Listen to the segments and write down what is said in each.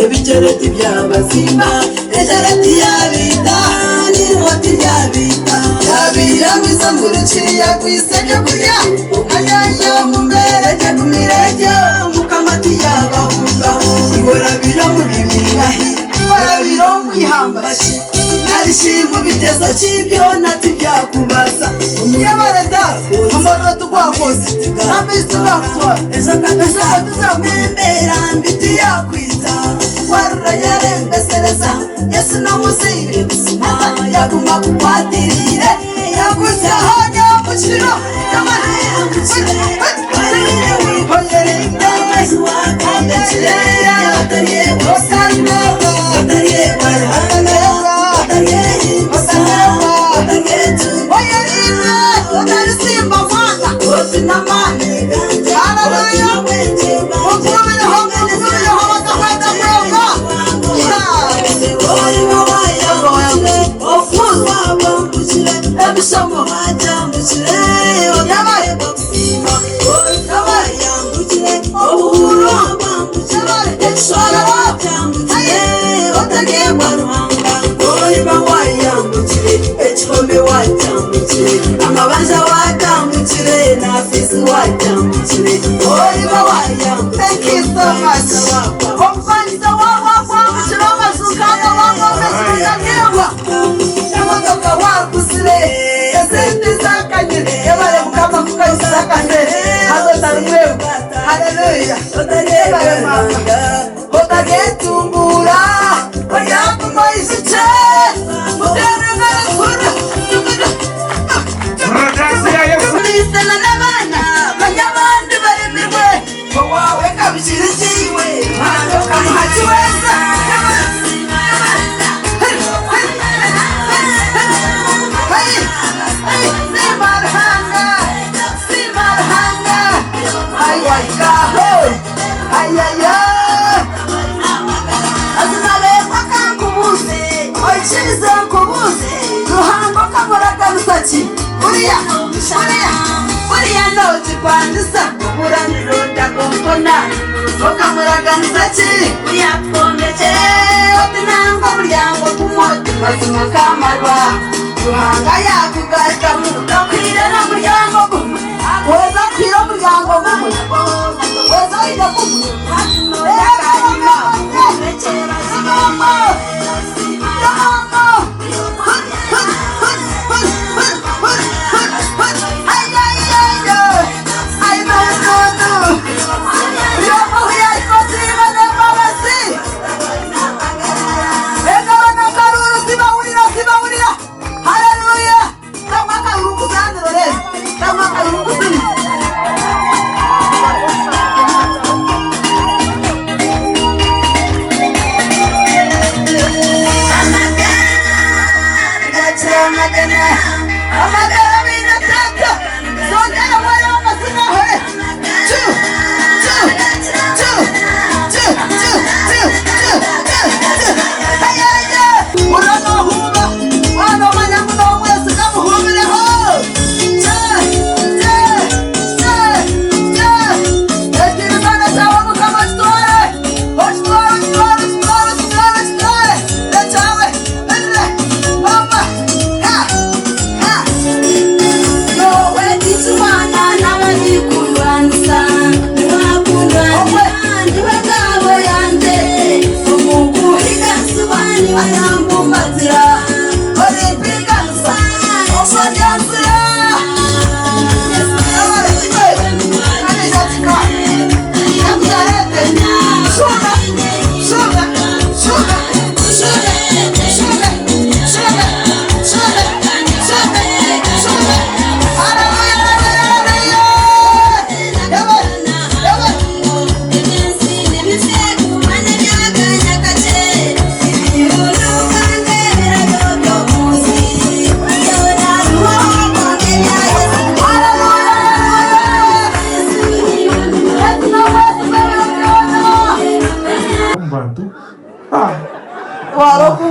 Ebijarati by'abazima ejarati yabita n'inwati yabita yabiramiza mu rukiriya kwisebyo kurya ukanyanya mu mbere jya ku mirenge mukamati yabahunga ihora biro mu bibirahi ihora biro mu ihambarashi narishimwe bitezo cy'ibyo nati byakubaza umuyabarada amarota ukwakoze nambisi ugakutwa ejo kakasha tuzamwembera mbiti yakwita warura yarembesereza yesu namusire bisima yaguma kukwatirire yagucyaho nyamushiro Thank you so much. Hallelujah. Uriya noti kwandisa uranirunda kompona okamuraganiza kiri uriya twomekere otinanga muryango kumoti mazima kamarwa ruhanga yakugarika mudakwira na muryango gumwe weza kwira muryango gumwe weza ida gumwe ekarima mekera zigama Mama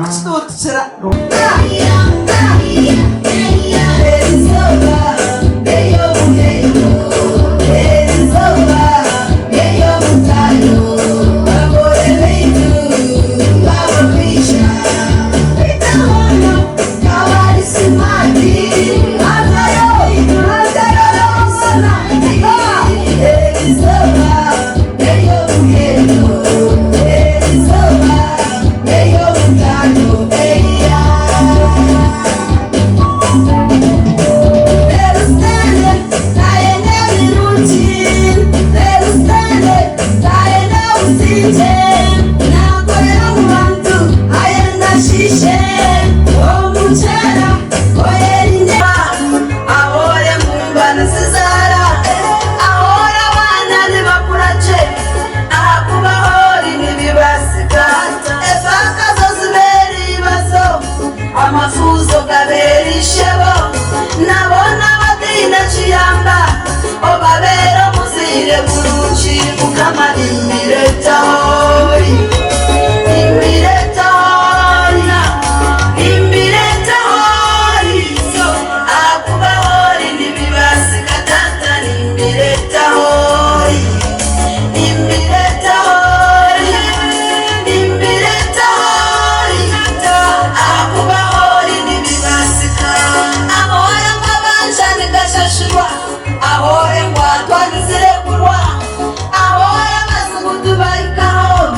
kuchitotera amafuzo gabera ishebo nabona badina chiyamba obabero muzire buruchi mukamara imireta hori imireta hori imireta hori akuba hori nibibasi katata imireta hori imireta hori imireta hori akuba ahora ngwatwa nzirekurwa ahora mazugudu barikaho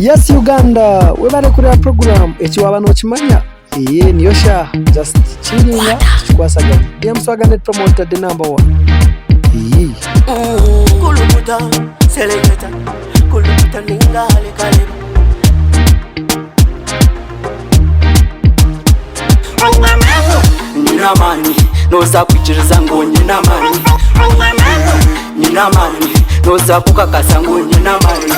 Yes Uganda, we bare kureba program ekiwaba no kimanya. Niyo sha just chilling chikwasaga. Swaganet promoter the number 1. Kulubuta selector, kulubuta ningale kale. Nina mani, noza kuchiriza ngo nina mani. Nina mani, noza kukakasa ngo nina mani.